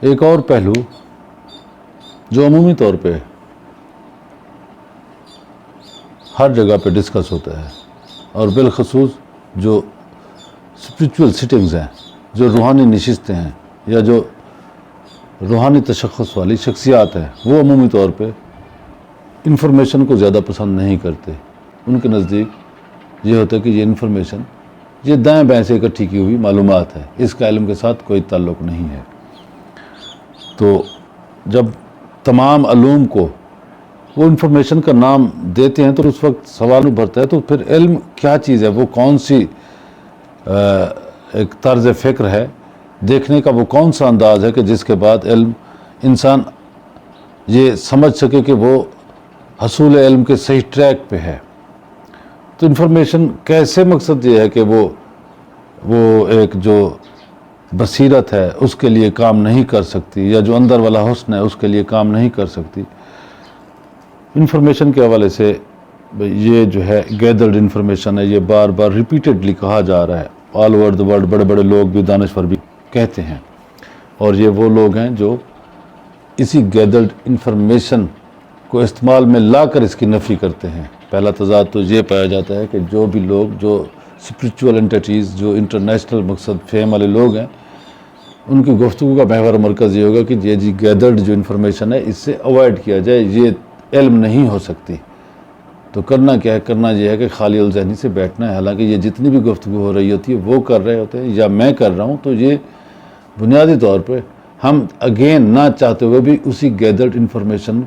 ایک اور پہلو جو عمومی طور پہ ہر جگہ پہ ڈسکس ہوتا ہے، اور بالخصوص جو اسپریچول سٹنگز ہیں، جو روحانی نشستیں ہیں یا جو روحانی تشخص والی شخصیات ہیں، وہ عمومی طور پہ انفارمیشن کو زیادہ پسند نہیں کرتے۔ ان کے نزدیک یہ ہوتا ہے کہ یہ انفارمیشن یہ دائیں بائیں سے اکٹھی کی ہوئی معلومات ہے، اس کا علم کے ساتھ کوئی تعلق نہیں ہے۔ تو جب تمام علوم کو وہ انفارمیشن کا نام دیتے ہیں تو اس وقت سوال ابھرتا ہے تو پھر علم کیا چیز ہے، وہ کون سی ایک طرز فکر ہے، دیکھنے کا وہ کون سا انداز ہے کہ جس کے بعد علم انسان یہ سمجھ سکے کہ وہ حصول علم کے صحیح ٹریک پہ ہے۔ تو انفارمیشن کیسے، مقصد یہ ہے کہ وہ ایک جو بصیرت ہے اس کے لیے کام نہیں کر سکتی، یا جو اندر والا حسن ہے اس کے لیے کام نہیں کر سکتی۔ انفارمیشن کے حوالے سے یہ جو ہے گیدرڈ انفارمیشن ہے، یہ بار بار ریپیٹڈلی کہا جا رہا ہے، آل اوور دی ورلڈ بڑے بڑے لوگ بھی، دانشور بھی کہتے ہیں، اور یہ وہ لوگ ہیں جو اسی گیدرڈ انفارمیشن کو استعمال میں لا کر اس کی نفی کرتے ہیں۔ پہلا تضاد تو یہ پایا جاتا ہے کہ جو بھی لوگ، جو اسپریچول انٹیٹیز، جو انٹرنیشنل مقصد فہم والے لوگ ہیں، ان کی گفتگو کا محور مرکز یہ ہوگا کہ یہ جی گیدرڈ جو انفارمیشن ہے اس سے اوائڈ کیا جائے، یہ علم نہیں ہو سکتی۔ تو کرنا کیا ہے؟ کرنا یہ ہے کہ خالی الذہنی سے بیٹھنا ہے۔ حالانکہ یہ جتنی بھی گفتگو ہو رہی ہوتی ہے وہ کر رہے ہوتے ہیں یا میں کر رہا ہوں، تو یہ بنیادی طور پہ ہم اگین نہ چاہتے ہوئے بھی اسی گیدرڈ انفارمیشن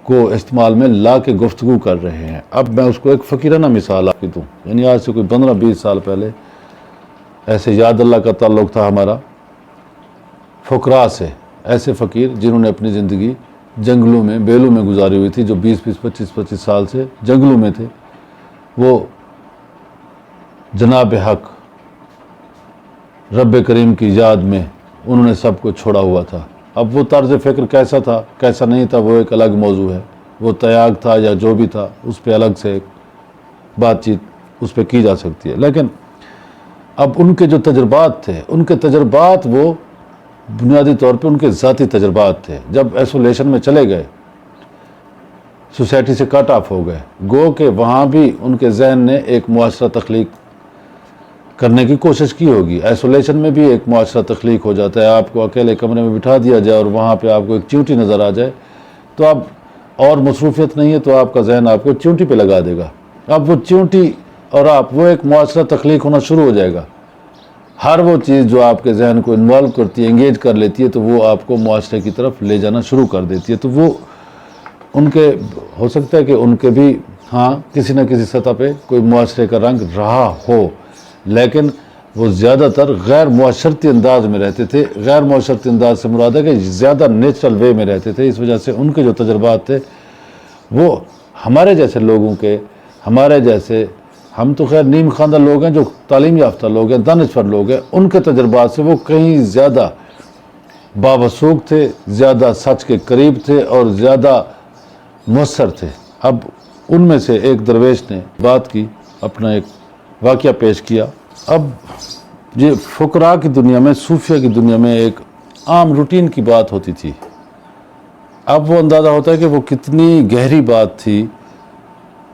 کو استعمال میں لا کے گفتگو کر رہے ہیں۔ اب میں اس کو ایک فقیرانہ مثال آپ کی دوں، یعنی آج سے کوئی 15-20 سال پہلے ایسے یاد اللہ کا تعلق تھا ہمارا فقراء سے، ایسے فقیر جنہوں نے اپنی زندگی جنگلوں میں، بیلوں میں گزاری ہوئی تھی، جو 20-25 سال سے جنگلوں میں تھے، وہ جناب حق رب کریم کی یاد میں انہوں نے سب کو چھوڑا ہوا تھا۔ اب وہ طرز فکر کیسا تھا کیسا نہیں تھا وہ ایک الگ موضوع ہے، وہ تیاگ تھا یا جو بھی تھا اس پہ الگ سے ایک بات چیت اس پہ کی جا سکتی ہے۔ لیکن اب ان کے جو تجربات تھے، ان کے تجربات وہ بنیادی طور پہ ان کے ذاتی تجربات تھے۔ جب ایسولیشن میں چلے گئے، سوسائٹی سے کٹ آف ہو گئے، گو کہ وہاں بھی ان کے ذہن نے ایک معاشرہ تخلیق کرنے کی کوشش کی ہوگی۔ ایسولیشن میں بھی ایک معاشرہ تخلیق ہو جاتا ہے، آپ کو اکیلے کمرے میں بٹھا دیا جائے اور وہاں پہ آپ کو ایک چیونٹی نظر آ جائے تو اب اور مصروفیت نہیں ہے تو آپ کا ذہن آپ کو چیونٹی پہ لگا دے گا۔ اب وہ چیونٹی اور آپ، وہ ایک معاشرہ تخلیق ہونا شروع ہو جائے گا۔ ہر وہ چیز جو آپ کے ذہن کو انوالو کرتی ہے، انگیج کر لیتی ہے، تو وہ آپ کو معاشرے کی طرف لے جانا شروع کر دیتی ہے۔ تو وہ ان کے ہو سکتا ہے کہ ان کے بھی ہاں کسی نہ کسی سطح پہ کوئی معاشرے کا رنگ رہا ہو، لیکن وہ زیادہ تر غیر معاشرتی انداز میں رہتے تھے۔ غیر معاشرتی انداز سے مراد ہے کہ زیادہ نیچرل وے میں رہتے تھے، اس وجہ سے ان کے جو تجربات تھے وہ ہمارے جیسے لوگوں کے، ہمارے جیسے، ہم تو خیر نیم خواندہ لوگ ہیں، جو تعلیم یافتہ لوگ ہیں، دانشور لوگ ہیں، ان کے تجربات سے وہ کہیں زیادہ باوثوق تھے، زیادہ سچ کے قریب تھے اور زیادہ مؤثر تھے۔ اب ان میں سے ایک درویش نے بات کی، اپنا ایک واقعہ پیش کیا۔ اب یہ فقراء کی دنیا میں، صوفیہ کی دنیا میں ایک عام روٹین کی بات ہوتی تھی۔ اب وہ اندازہ ہوتا ہے کہ وہ کتنی گہری بات تھی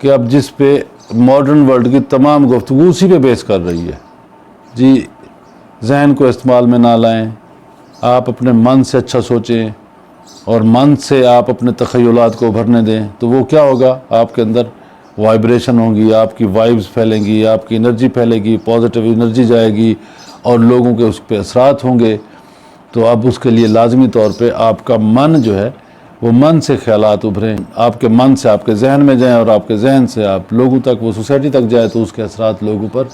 کہ اب جس پہ ماڈرن ورلڈ کی تمام گفتگو اسی پہ بیس کر رہی ہے۔ جی ذہن کو استعمال میں نہ لائیں، آپ اپنے من سے اچھا سوچیں اور من سے آپ اپنے تخیلات کو ابھرنے دیں، تو وہ کیا ہوگا؟ آپ کے اندر وائبریشن ہوں گی، آپ کی وائبز پھیلیں گی، آپ کی انرجی پھیلے گی، پازیٹیو انرجی جائے گی اور لوگوں کے اس پہ اثرات ہوں گے۔ تو اب اس کے لیے لازمی طور پہ آپ کا من جو ہے وہ من سے خیالات ابھریں، آپ کے من سے آپ کے ذہن میں جائیں اور آپ کے ذہن سے آپ لوگوں تک، وہ سوسائٹی تک جائے تو اس کے اثرات لوگوں پر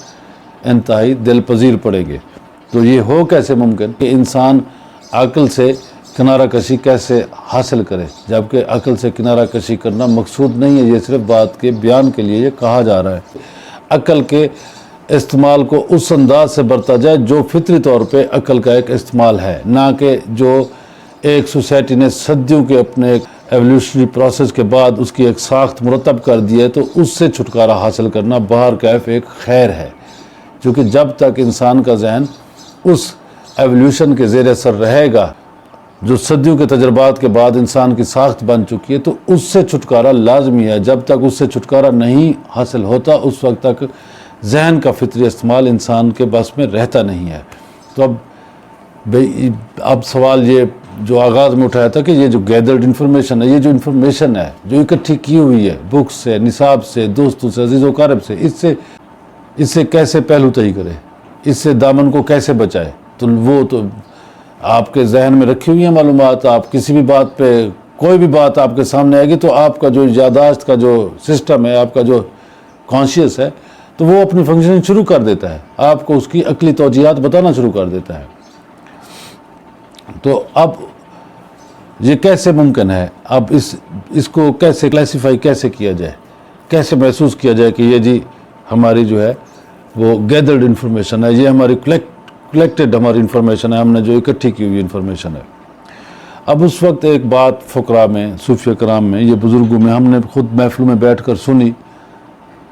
انتہائی دل پذیر پڑیں گے۔ تو یہ ہو کیسے ممکن کہ انسان عقل سے کنارہ کشی کیسے حاصل کرے، جبکہ عقل سے کنارہ کشی کرنا مقصود نہیں ہے، یہ صرف بات کے بیان کے لیے یہ کہا جا رہا ہے۔ عقل کے استعمال کو اس انداز سے برتا جائے جو فطری طور پہ عقل کا ایک استعمال ہے، نہ کہ جو ایک سوسائٹی نے صدیوں کے اپنے ایک ایولیوشنری پروسیس کے بعد اس کی ایک ساخت مرتب کر دی ہے، تو اس سے چھٹکارا حاصل کرنا بہر کیف ایک خیر ہے، کیونکہ جب تک انسان کا ذہن اس ایولیوشن کے زیر اثر رہے گا، جو صدیوں کے تجربات کے بعد انسان کی ساخت بن چکی ہے، تو اس سے چھٹکارا لازمی ہے۔ جب تک اس سے چھٹکارا نہیں حاصل ہوتا اس وقت تک ذہن کا فطری استعمال انسان کے بس میں رہتا نہیں ہے۔ تو اب سوال یہ جو آغاز میں اٹھایا تھا کہ یہ جو گیدرڈ انفارمیشن ہے، یہ جو انفارمیشن ہے جو اکٹھی کی ہوئی ہے بکس سے، نصاب سے، دوستوں سے، عزیز و اقارب سے، اس سے کیسے پہلو تہی کرے، اس سے دامن کو کیسے بچائے؟ تو وہ تو آپ کے ذہن میں رکھی ہوئی ہیں معلومات۔ آپ کسی بھی بات پہ، کوئی بھی بات آپ کے سامنے آئے گی تو آپ کا جو یادداشت کا جو سسٹم ہے، آپ کا جو کانشیس ہے، تو وہ اپنی فنکشننگ شروع کر دیتا ہے، آپ کو اس کی عقلی توجیہات بتانا شروع کر دیتا ہے۔ تو اب یہ کیسے ممکن ہے؟ اب اس کو کیسے کلاسیفائی کیسے کیا جائے، کیسے محسوس کیا جائے کہ یہ جی ہماری جو ہے وہ گیدرڈ انفارمیشن ہے، یہ ہماری کلیکٹڈ ہماری انفارمیشن ہے، ہم نے جو اکٹھی کی ہوئی انفارمیشن ہے۔ اب اس وقت ایک بات فقراء میں، صوفیہ کرام میں، یہ بزرگوں میں ہم نے خود محفلوں میں بیٹھ کر سنی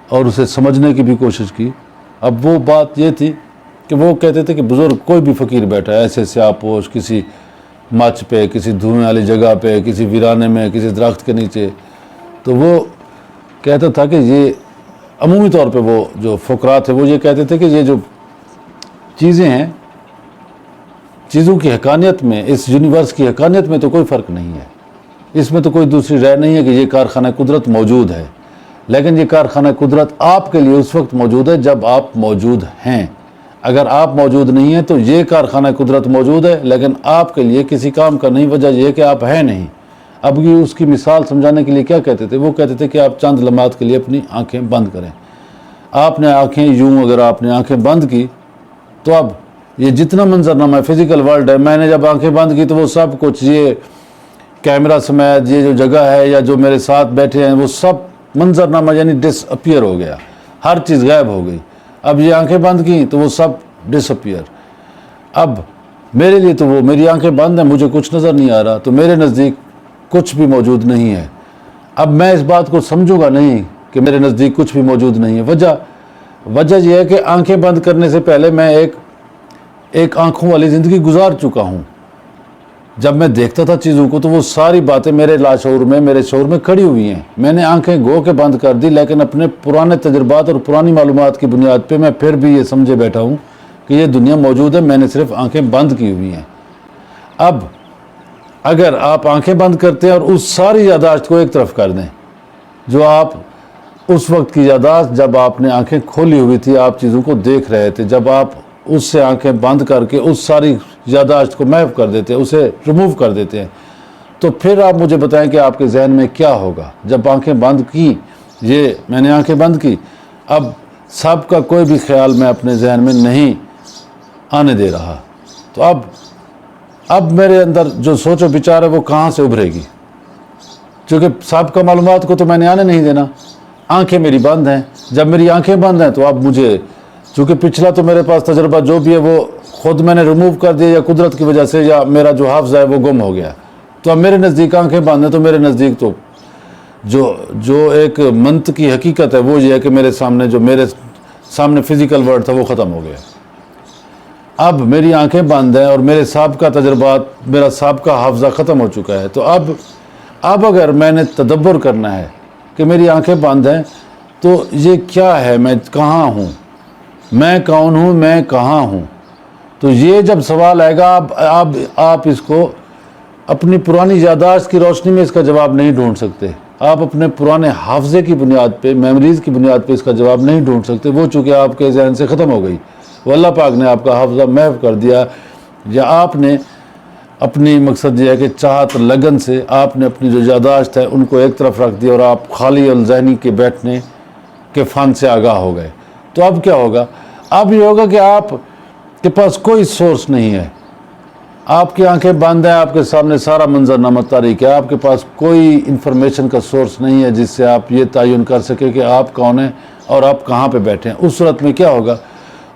اور اسے سمجھنے کی بھی کوشش کی۔ اب وہ بات یہ تھی کہ وہ کہتے تھے کہ بزرگ کوئی بھی فقیر بیٹھا ہے ایسے سیاہ پوش کسی مچ پہ، کسی دھوئیں والی جگہ پہ، کسی ویرانے میں، کسی درخت کے نیچے، تو وہ کہتا تھا کہ یہ عمومی طور پہ وہ جو فقراء تھے وہ یہ کہتے تھے کہ یہ جو چیزیں ہیں، چیزوں کی حقانیت میں، اس یونیورس کی حقانیت میں تو کوئی فرق نہیں ہے، اس میں تو کوئی دوسری رائے نہیں ہے کہ یہ کارخانہ قدرت موجود ہے، لیکن یہ کارخانہ قدرت آپ کے لیے اس وقت موجود ہے جب آپ موجود ہیں۔ اگر آپ موجود نہیں ہیں تو یہ کارخانہ قدرت موجود ہے لیکن آپ کے لیے کسی کام کا نہیں، وجہ یہ ہے کہ آپ ہیں نہیں۔ اب یہ اس کی مثال سمجھانے کے لیے کیا کہتے تھے؟ وہ کہتے تھے کہ آپ چند لمحات کے لیے اپنی آنکھیں بند کریں۔ آپ نے آنکھیں اگر آپ نے آنکھیں بند کی تو اب یہ جتنا منظرنامہ ہے، فزیکل ورلڈ ہے، میں نے جب آنکھیں بند کی تو وہ سب کچھ، یہ کیمرہ سمیت یہ جو جگہ ہے یا جو میرے ساتھ بیٹھے ہیں، وہ سب منظرنامہ یعنی ڈس اپیئر ہو گیا، ہر چیز غائب ہو گئی۔ اب یہ آنکھیں بند کی تو وہ سب ڈس اپیئر۔ اب میرے لیے تو وہ میری آنکھیں بند ہیں، مجھے کچھ نظر نہیں آ رہا، تو میرے نزدیک کچھ بھی موجود نہیں ہے۔ اب میں اس بات کو سمجھوں گا نہیں کہ میرے نزدیک کچھ بھی موجود نہیں ہے۔ وجہ یہ ہے کہ آنکھیں بند کرنے سے پہلے میں ایک آنکھوں والی زندگی گزار چکا ہوں۔ جب میں دیکھتا تھا چیزوں کو تو وہ ساری باتیں میرے لاشعور میں، میرے شعور میں کھڑی ہوئی ہیں۔ میں نے آنکھیں گو کے بند کر دی، لیکن اپنے پرانے تجربات اور پرانی معلومات کی بنیاد پہ میں پھر بھی یہ سمجھے بیٹھا ہوں کہ یہ دنیا موجود ہے، میں نے صرف آنکھیں بند کی ہوئی ہیں۔ اب اگر آپ آنکھیں بند کرتے ہیں اور اس ساری یادداشت کو ایک طرف کر دیں جو آپ اس وقت کی یادداشت جب آپ نے آنکھیں کھولی ہوئی تھی، آپ چیزوں کو دیکھ رہے تھے، جب آپ اس سے آنکھیں بند کر کے اس ساری یادداشت کو محو کر دیتے ہیں، اسے ریموو کر دیتے ہیں، تو پھر آپ مجھے بتائیں کہ آپ کے ذہن میں کیا ہوگا؟ جب آنکھیں بند کی، یہ میں نے آنکھیں بند کی، اب سب کا کوئی بھی خیال میں اپنے ذہن میں نہیں آنے دے رہا، تو اب میرے اندر جو سوچ و بچار ہے وہ کہاں سے ابھرے گی؟ چونکہ سب کا معلومات کو تو میں نے آنے نہیں دینا، آنکھیں میری بند ہیں۔ جب میری آنکھیں بند ہیں تو اب مجھے، چونکہ پچھلا تو میرے پاس تجربہ جو بھی ہے وہ خود میں نے ریموو کر دیا، یا قدرت کی وجہ سے، یا میرا جو حافظہ ہے وہ گم ہو گیا، تو اب میرے نزدیک آنکھیں بند ہیں، تو میرے نزدیک تو جو ایک منطقی حقیقت ہے وہ یہ ہے کہ میرے سامنے فزیکل ورلڈ تھا وہ ختم ہو گیا۔ اب میری آنکھیں بند ہیں اور میرے سابقہ تجربات، میرا سابقہ حافظہ ختم ہو چکا ہے، تو اب اگر میں نے تدبر کرنا ہے کہ میری آنکھیں بند ہیں تو یہ کیا ہے، میں کہاں ہوں، میں کون ہوں، میں کہاں ہوں؟ تو یہ جب سوال آئے گا، آپ اس کو اپنی پرانی یادداشت کی روشنی میں اس کا جواب نہیں ڈھونڈ سکتے، آپ اپنے پرانے حافظے کی بنیاد پہ، میموریز کی بنیاد پہ اس کا جواب نہیں ڈھونڈ سکتے، وہ چونکہ آپ کے ذہن سے ختم ہو گئی، وہ اللہ پاک نے آپ کا حافظہ محو کر دیا، یا آپ نے اپنی، مقصد یہ ہے کہ چاہت لگن سے آپ نے اپنی جو یادداشت ہے ان کو ایک طرف رکھ دیا اور آپ خالی الذہنی کے بیٹھنے کے فن سے آگاہ ہو گئے۔ تو اب کیا ہوگا؟ اب یہ ہوگا کہ آپ کے پاس کوئی سورس نہیں ہے، آپ کی آنکھیں بند ہیں، آپ کے سامنے سارا منظرنامہ تاریک ہے، آپ کے پاس کوئی انفارمیشن کا سورس نہیں ہے جس سے آپ یہ تعین کر سکے کہ آپ کون ہیں اور آپ کہاں پہ بیٹھے ہیں۔ اس صورت میں کیا ہوگا؟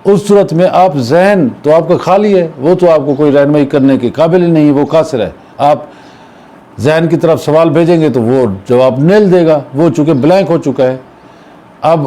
اس صورت میں آپ ذہن تو آپ کا خالی ہے، وہ تو آپ کو کوئی رہنمائی کرنے کے قابل ہی نہیں ہے، وہ قاصر ہے۔ آپ ذہن کی طرف سوال بھیجیں گے تو وہ جواب نیل دے گا، وہ چونکہ بلینک ہو چکا ہے۔ اب